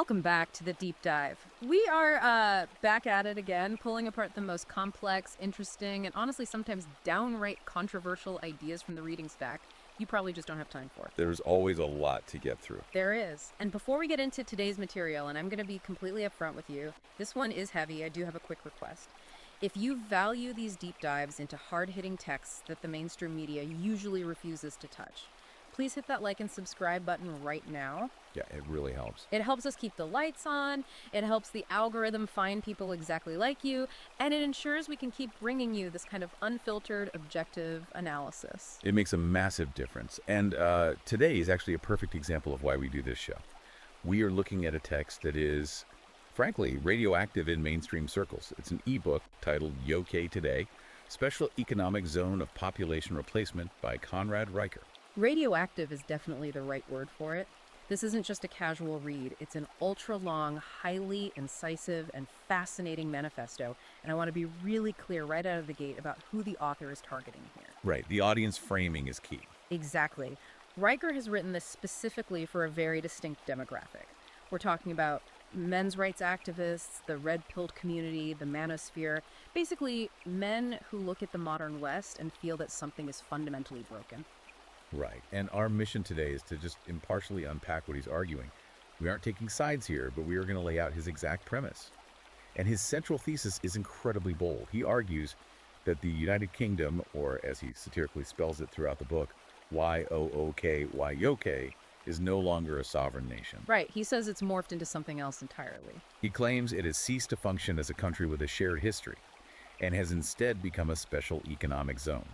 Welcome back to the deep dive. We are back at it again, pulling apart the most complex, interesting, and honestly sometimes downright controversial ideas from the reading stack you probably just don't have time for. There's always a lot to get through. There is. And before we get into today's material, and I'm going to be completely upfront with you, this one is heavy. I do have a quick request. If you value these deep dives into hard-hitting texts that the mainstream media usually refuses to touch, please hit that like and subscribe button right now. Yeah, it really helps. It helps us keep the lights on, it helps the algorithm find people exactly like you, and it ensures we can keep bringing you this kind of unfiltered, objective analysis. It makes a massive difference. And today is actually a perfect example of why we do this show. We are looking at a text that is, frankly, radioactive in mainstream circles. It's an ebook titled Yookay Today, Special Economic Zone of Population Replacement by Conrad Riker. Radioactive is definitely the right word for it. This isn't just a casual read. It's an ultra-long, highly incisive, and fascinating manifesto, and I want to be really clear right out of the gate about who the author is targeting here. Right, the audience framing is key. Exactly. Riker has written this specifically for a very distinct demographic. We're talking about men's rights activists, the red-pilled community, the manosphere, basically men who look at the modern West and feel that something is fundamentally broken. Right, and our mission today is to just impartially unpack what he's arguing. We aren't taking sides here, but we are going to lay out his exact premise. And his central thesis is incredibly bold. He argues that the United Kingdom, or as he satirically spells it throughout the book, Y-O-O-K-Y, Yookay, is no longer a sovereign nation. Right, he says it's morphed into something else entirely. He claims it has ceased to function as a country with a shared history, and has instead become a special economic zone.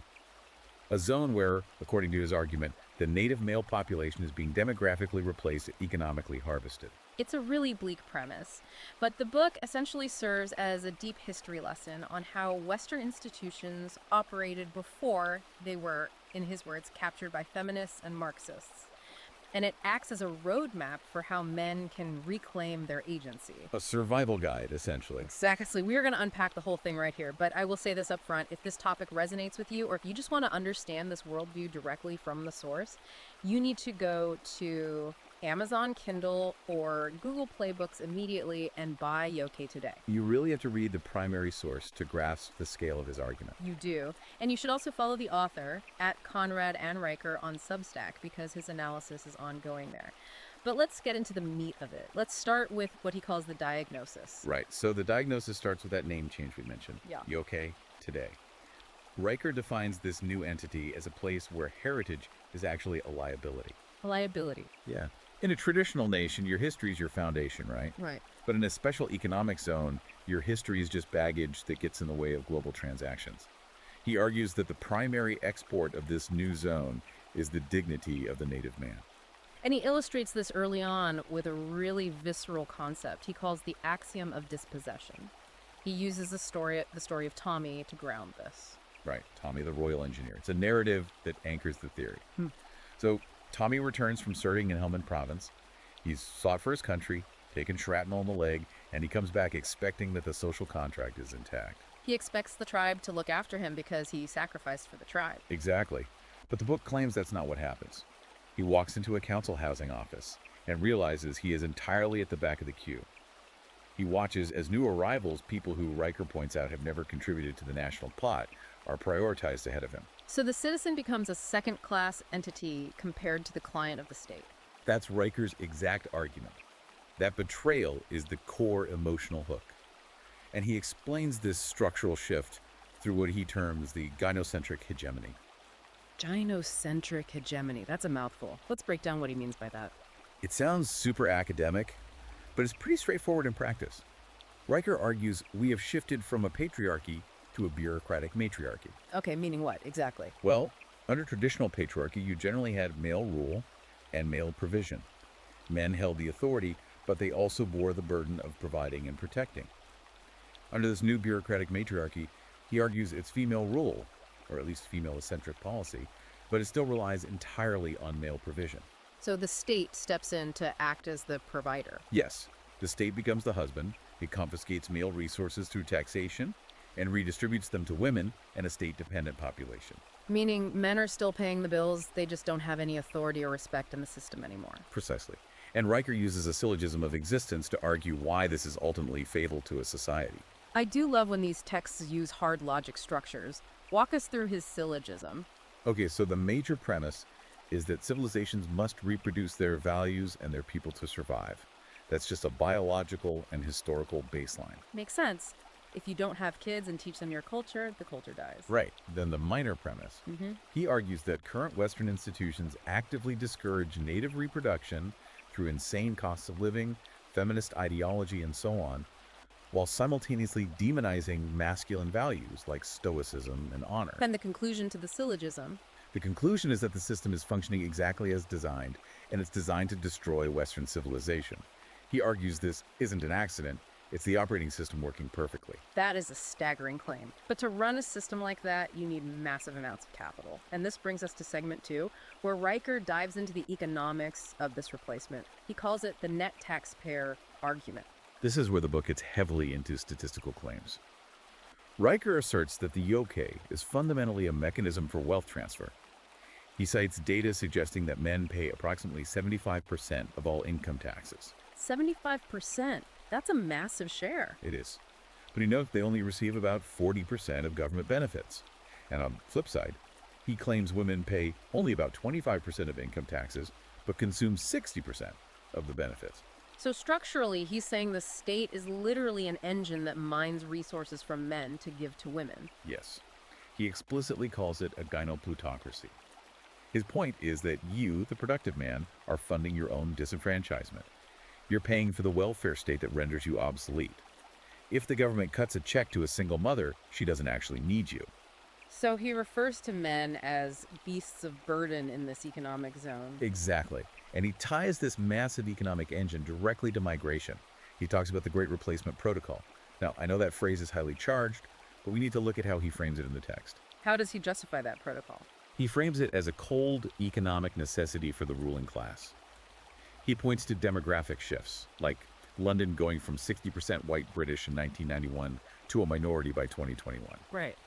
A zone where, according to his argument, the native male population is being demographically replaced and economically harvested. It's a really bleak premise, but the book essentially serves as a deep history lesson on how Western institutions operated before they were, in his words, captured by feminists and Marxists. And it acts as a roadmap for how men can reclaim their agency. A survival guide, essentially. Exactly. We're going to unpack the whole thing right here, but I will say this up front. If this topic resonates with you, or if you just want to understand this worldview directly from the source, you need to go to Amazon Kindle or Google Play Books immediately and buy Yookay Today. You really have to read the primary source to grasp the scale of his argument. You do. And you should also follow the author at Conrad and Riker on Substack because his analysis is ongoing there. But let's get into the meat of it. Let's start with what he calls the diagnosis. Right. So the diagnosis starts with that name change we mentioned. Yeah. Yookay Today. Riker defines this new entity as a place where heritage is actually a liability. A liability. Yeah. In a traditional nation, your history is your foundation, right? Right. But in a special economic zone, your history is just baggage that gets in the way of global transactions. He argues that the primary export of this new zone is the dignity of the native man. And he illustrates this early on with a really visceral concept he calls the axiom of dispossession. He uses the story of Tommy to ground this. Right, Tommy the Royal Engineer. It's a narrative that anchors the theory. So Tommy returns from serving in Helmand Province. He's fought for his country, taken shrapnel in the leg, and he comes back expecting that the social contract is intact. He expects the tribe to look after him because he sacrificed for the tribe. Exactly. But the book claims that's not what happens. He walks into a council housing office and realizes he is entirely at the back of the queue. He watches as new arrivals, people who Riker points out have never contributed to the national plot, are prioritized ahead of him. So the citizen becomes a second-class entity compared to the client of the state. That's Riker's exact argument. That betrayal is the core emotional hook. And he explains this structural shift through what he terms the gynocentric hegemony. Gynocentric hegemony. That's a mouthful. Let's break down what he means by that. It sounds super academic, but it's pretty straightforward in practice. Riker argues we have shifted from a patriarchy to a bureaucratic matriarchy. Okay, meaning what, exactly? Well, under traditional patriarchy, you generally had male rule and male provision. Men held the authority, but they also bore the burden of providing and protecting. Under this new bureaucratic matriarchy, he argues it's female rule, or at least female-centric policy, but it still relies entirely on male provision. So the state steps in to act as the provider. Yes, the state becomes the husband, it confiscates male resources through taxation, and redistributes them to women and a state-dependent population. Meaning men are still paying the bills, they just don't have any authority or respect in the system anymore. Precisely. And Riker uses a syllogism of existence to argue why this is ultimately fatal to a society. I do love when these texts use hard logic structures. Walk us through his syllogism. Okay, so the major premise is that civilizations must reproduce their values and their people to survive. That's just a biological and historical baseline. Makes sense. If you don't have kids and teach them your culture, the culture dies. Right. Then the minor premise. He argues that current Western institutions actively discourage native reproduction through insane costs of living, feminist ideology, and so on, while simultaneously demonizing masculine values like stoicism and honor. Then the conclusion to the syllogism. The conclusion is that the system is functioning exactly as designed, and it's designed to destroy Western civilization. He argues this isn't an accident, it's the operating system working perfectly. That is a staggering claim. But to run a system like that, you need massive amounts of capital. And this brings us to segment 2, where Riker dives into the economics of this replacement. He calls it the net taxpayer argument. This is where the book gets heavily into statistical claims. Riker asserts that the yokai is fundamentally a mechanism for wealth transfer. He cites data suggesting that men pay approximately 75% of all income taxes. 75%. That's a massive share. It is. But he notes they only receive about 40% of government benefits. And on the flip side, he claims women pay only about 25% of income taxes, but consume 60% of the benefits. So structurally, he's saying the state is literally an engine that mines resources from men to give to women. Yes. He explicitly calls it a gynoplutocracy. His point is that you, the productive man, are funding your own disenfranchisement. You're paying for the welfare state that renders you obsolete. If the government cuts a check to a single mother, she doesn't actually need you. So he refers to men as beasts of burden in this economic zone. Exactly. And he ties this massive economic engine directly to migration. He talks about the Great Replacement Protocol. Now, I know that phrase is highly charged, but we need to look at how he frames it in the text. How does he justify that protocol? He frames it as a cold economic necessity for the ruling class. He points to demographic shifts, like London going from 60% white British in 1991 to a minority by 2021. Right.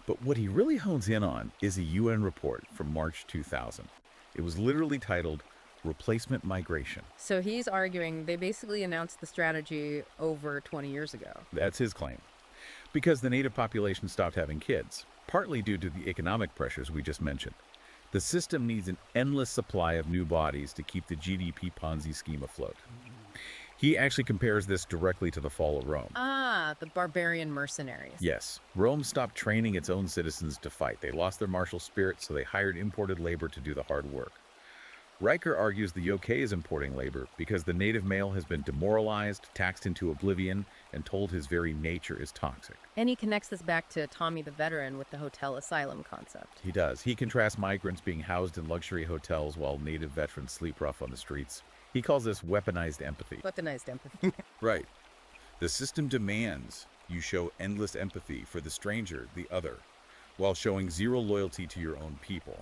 But what he really hones in on is a UN report from March 2000. It was literally titled Replacement Migration. So he's arguing they basically announced the strategy over 20 years ago. That's his claim. Because the native population stopped having kids, partly due to the economic pressures we just mentioned. The system needs an endless supply of new bodies to keep the GDP Ponzi scheme afloat. He actually compares this directly to the fall of Rome. Ah, the barbarian mercenaries. Yes, Rome stopped training its own citizens to fight. They lost their martial spirit, so they hired imported labor to do the hard work. Riker argues the Yokai is importing labor because the native male has been demoralized, taxed into oblivion, and told his very nature is toxic. And he connects this back to Tommy the Veteran with the hotel asylum concept. He does. He contrasts migrants being housed in luxury hotels while native veterans sleep rough on the streets. He calls this weaponized empathy. Weaponized empathy. Right. The system demands you show endless empathy for the stranger, the other, while showing zero loyalty to your own people.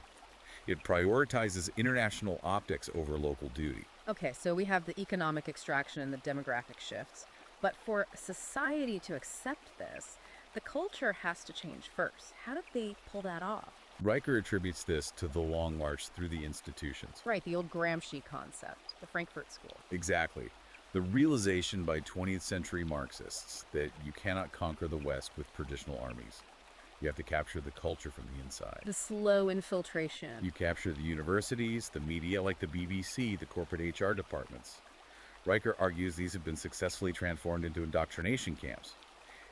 It prioritizes international optics over local duty. Okay, so we have the economic extraction and the demographic shifts. But for society to accept this, the culture has to change first. How did they pull that off? Riker attributes this to the long march through the institutions. Right, the old Gramsci concept, the Frankfurt School. Exactly. The realization by 20th century Marxists that you cannot conquer the West with traditional armies. You have to capture the culture from the inside. The slow infiltration. You capture the universities, the media like the BBC, the corporate HR departments. Riker argues these have been successfully transformed into indoctrination camps.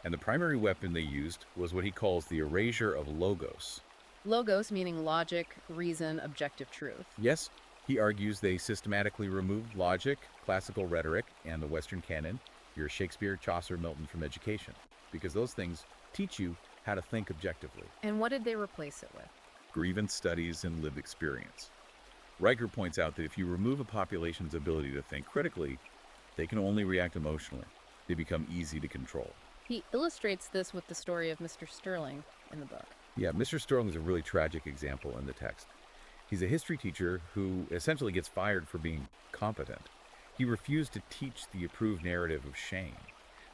And the primary weapon they used was what he calls the erasure of logos. Logos meaning logic, reason, objective truth. Yes, he argues they systematically removed logic, classical rhetoric, and the Western canon, your Shakespeare, Chaucer, Milton from education, because those things teach you how to think objectively. And what did they replace it with? Grievance studies and lived experience. Riker points out that if you remove a population's ability to think critically, they can only react emotionally. They become easy to control. He illustrates this with the story of Mr. Sterling in the book. Yeah, Mr. Sterling is a really tragic example in the text. He's a history teacher who essentially gets fired for being competent. He refused to teach the approved narrative of shame,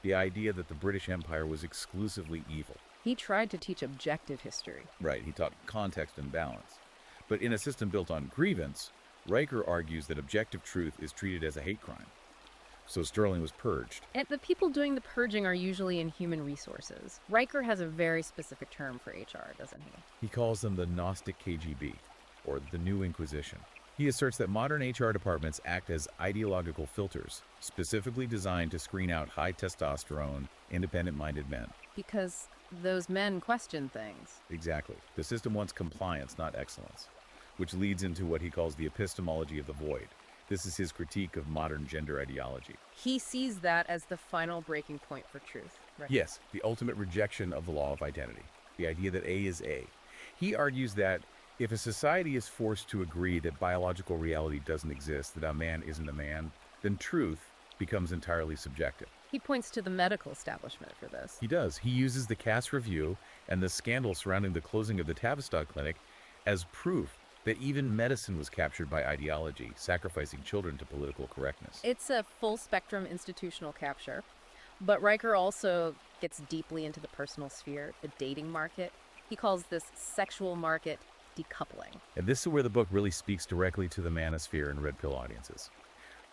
the idea that the British Empire was exclusively evil. He tried to teach objective history. Right, he taught context and balance. But in a system built on grievance, Riker argues that objective truth is treated as a hate crime. So Sterling was purged. And the people doing the purging are usually in human resources. Riker has a very specific term for HR, doesn't he? He calls them the Gnostic KGB, or the New Inquisition. He asserts that modern HR departments act as ideological filters, specifically designed to screen out high testosterone, independent-minded men. Because those men question things. Exactly. The system wants compliance, not excellence, which leads into what he calls the epistemology of the void. This is his critique of modern gender ideology. He sees that as the final breaking point for truth. Right? Yes, the ultimate rejection of the law of identity, the idea that A is A. He argues that if a society is forced to agree that biological reality doesn't exist, that a man isn't a man, then truth becomes entirely subjective. He points to the medical establishment for this. He does. He uses the Cass Review and the scandal surrounding the closing of the Tavistock Clinic as proof that even medicine was captured by ideology, sacrificing children to political correctness. It's a full-spectrum institutional capture, but Riker also gets deeply into the personal sphere, the dating market. He calls this sexual market decoupling. And this is where the book really speaks directly to the manosphere and red pill audiences.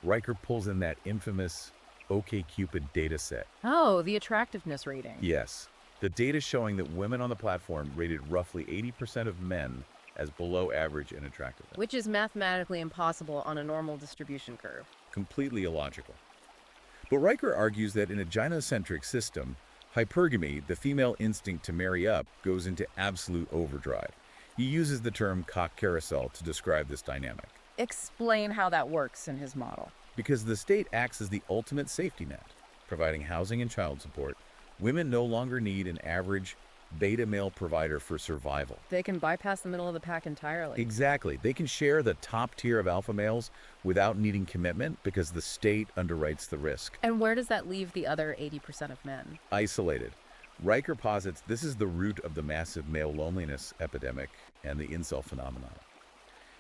Riker pulls in that infamous OkCupid data set. Oh, the attractiveness rating. Yes, the data showing that women on the platform rated roughly 80% of men as below average in attractiveness. Which is mathematically impossible on a normal distribution curve. Completely illogical. But Riker argues that in a gynocentric system, hypergamy, the female instinct to marry up, goes into absolute overdrive. He uses the term cock carousel to describe this dynamic. Explain how that works in his model. Because the state acts as the ultimate safety net, providing housing and child support. Women no longer need an average beta male provider for survival. They can bypass the middle of the pack entirely. Exactly. They can share the top tier of alpha males without needing commitment because the state underwrites the risk. And where does that leave the other 80% of men? Isolated. Riker posits this is the root of the massive male loneliness epidemic and the incel phenomenon.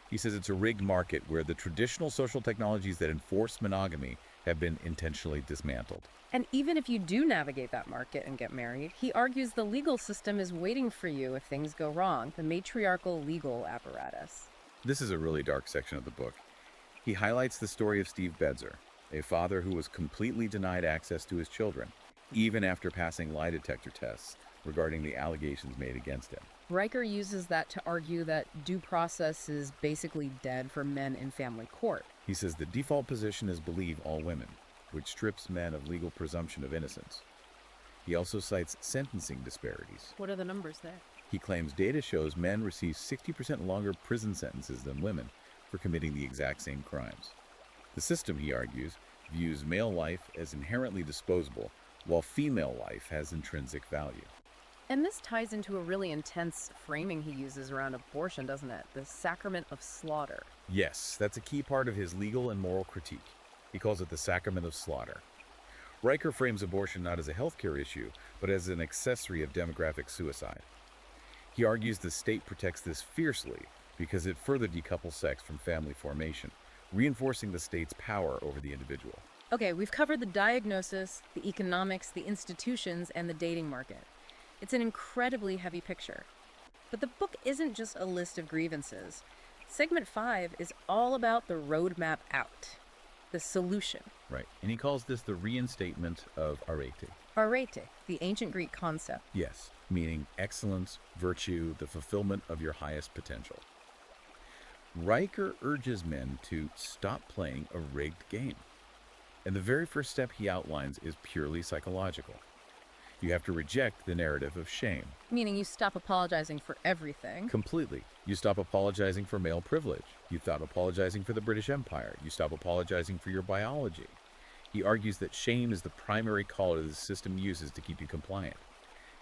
He says it's a rigged market where the traditional social technologies that enforce monogamy have been intentionally dismantled. And even if you do navigate that market and get married, he argues the legal system is waiting for you if things go wrong, the matriarchal legal apparatus. This is a really dark section of the book. He highlights the story of Steve Bedzer, a father who was completely denied access to his children, even after passing lie detector tests regarding the allegations made against him. Riker uses that to argue that due process is basically dead for men in family court. He says the default position is believe all women, which strips men of legal presumption of innocence. He also cites sentencing disparities. What are the numbers there? He claims data shows men receive 60% longer prison sentences than women for committing the exact same crimes. The system, he argues, views male life as inherently disposable, while female life has intrinsic value. And this ties into a really intense framing he uses around abortion, doesn't it? The sacrament of slaughter. Yes, that's a key part of his legal and moral critique. He calls it the sacrament of slaughter. Riker frames abortion not as a healthcare issue, but as an accessory of demographic suicide. He argues the state protects this fiercely because it further decouples sex from family formation, reinforcing the state's power over the individual. Okay, we've covered the diagnosis, the economics, the institutions, and the dating market. It's an incredibly heavy picture. But the book isn't just a list of grievances. Segment 5 is all about the roadmap out, the solution. Right, and he calls this the reinstatement of arete. Arete, the ancient Greek concept. Yes, meaning excellence, virtue, the fulfillment of your highest potential. Riker urges men to stop playing a rigged game. And the very first step he outlines is purely psychological. You have to reject the narrative of shame. Meaning you stop apologizing for everything. Completely. You stop apologizing for male privilege. You stop apologizing for the British Empire. You stop apologizing for your biology. He argues that shame is the primary collar the system uses to keep you compliant.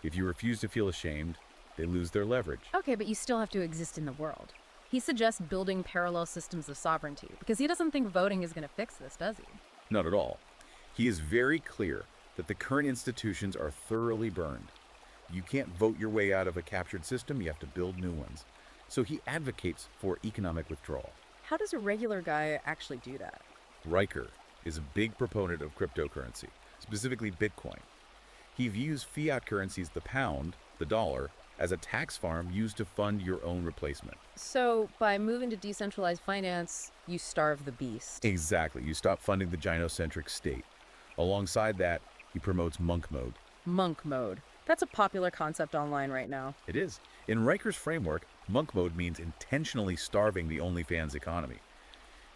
If you refuse to feel ashamed, they lose their leverage. Okay, but you still have to exist in the world. He suggests building parallel systems of sovereignty because he doesn't think voting is going to fix this, does he? Not at all. He is very clear that the current institutions are thoroughly burned. You can't vote your way out of a captured system, you have to build new ones. So he advocates for economic withdrawal. How does a regular guy actually do that? Riker is a big proponent of cryptocurrency, specifically Bitcoin. He views fiat currencies, the pound, the dollar, as a tax farm used to fund your own replacement. So, by moving to decentralized finance, you starve the beast. Exactly. You stop funding the gynocentric state. Alongside that, he promotes monk mode. Monk mode. That's a popular concept online right now. It is. In Riker's framework, monk mode means intentionally starving the OnlyFans economy.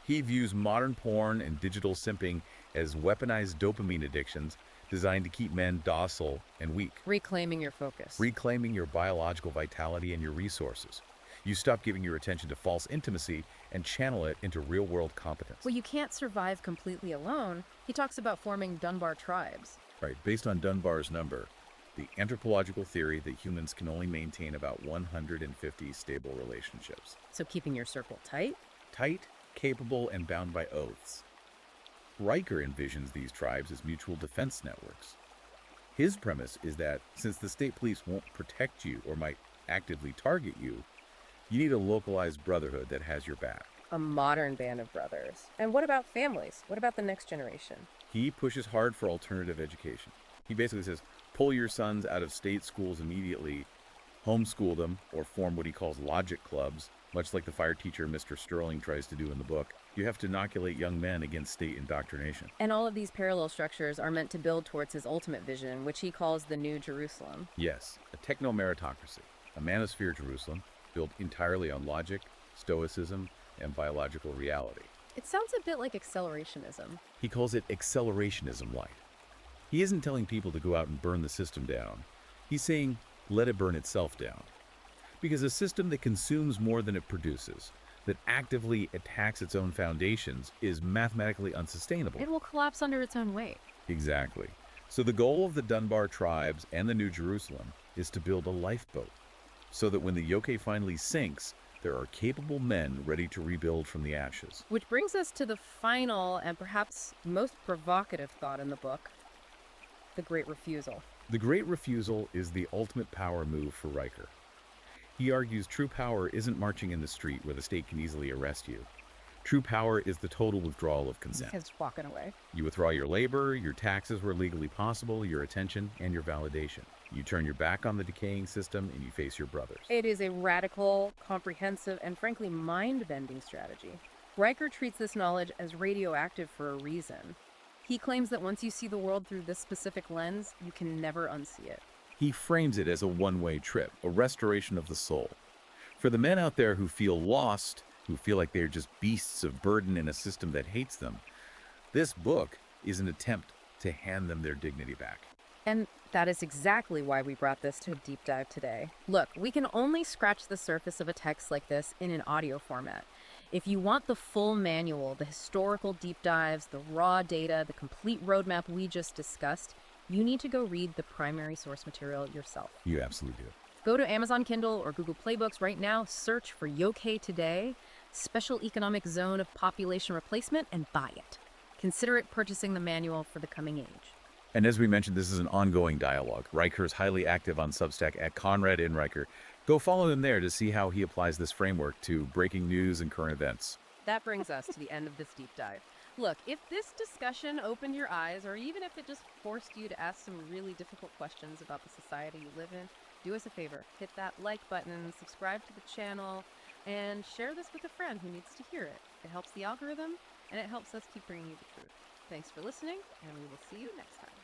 He views modern porn and digital simping as weaponized dopamine addictions designed to keep men docile and weak, Reclaiming your focus. reclaiming your biological vitality and your resources. You stop giving your attention to false intimacy and channel it into real-world competence. Well, you can't survive completely alone. He talks about forming Dunbar tribes. Right, based on Dunbar's number, the anthropological theory that humans can only maintain about 150 stable relationships. So, keeping your circle tight? Tight, capable, and bound by oaths. Riker envisions these tribes as mutual defense networks. His premise is that since the state police won't protect you or might actively target you, you need a localized brotherhood that has your back. A modern band of brothers. And what about families? What about the next generation? He pushes hard for alternative education. He basically says, pull your sons out of state schools immediately, homeschool them, or form what he calls logic clubs, much like the fire teacher Mr. Sterling tries to do in the book. You have to inoculate young men against state indoctrination. And all of these parallel structures are meant to build towards his ultimate vision, which he calls the New Jerusalem. Yes, a techno-meritocracy, a manosphere Jerusalem built entirely on logic, stoicism, and biological reality. It sounds a bit like accelerationism. He calls it accelerationism light. He isn't telling people to go out and burn the system down. He's saying, let it burn itself down. Because a system that consumes more than it produces, that actively attacks its own foundations, is mathematically unsustainable. It will collapse under its own weight. Exactly. So the goal of the Dunbar tribes and the New Jerusalem is to build a lifeboat, so that when the Yookay finally sinks, there are capable men ready to rebuild from the ashes. Which brings us to the final and perhaps most provocative thought in the book, the Great Refusal. The Great Refusal is the ultimate power move for Riker. He argues true power isn't marching in the street where the state can easily arrest you. True power is the total withdrawal of consent. It's walking away. You withdraw your labor, your taxes where legally possible, your attention, and your validation. You turn your back on the decaying system and you face your brothers. It is a radical, comprehensive, and frankly mind-bending strategy. Riker treats this knowledge as radioactive for a reason. He claims that once you see the world through this specific lens, you can never unsee it. He frames it as a one-way trip, a restoration of the soul. For the men out there who feel lost, who feel like they're just beasts of burden in a system that hates them, this book is an attempt to hand them their dignity back. And that is exactly why we brought this to a deep dive today. Look, we can only scratch the surface of a text like this in an audio format. If you want the full manual, the historical deep dives, the raw data, the complete roadmap we just discussed, you need to go read the primary source material yourself. You absolutely do. Go to Amazon Kindle or Google Playbooks right now, search for Yookay Today, Special Economic Zone of Population Replacement, and buy it. Consider it purchasing the manual for the coming age. And as we mentioned, this is an ongoing dialogue. Riker is highly active on Substack at Conrad in Riker. Go follow him there to see how he applies this framework to breaking news and current events. That brings us to the end of this deep dive. Look, if this discussion opened your eyes, or even if it just forced you to ask some really difficult questions about the society you live in, do us a favor. Hit that like button, subscribe to the channel, and share this with a friend who needs to hear it. It helps the algorithm, and it helps us keep bringing you the truth. Thanks for listening, and we will see you next time.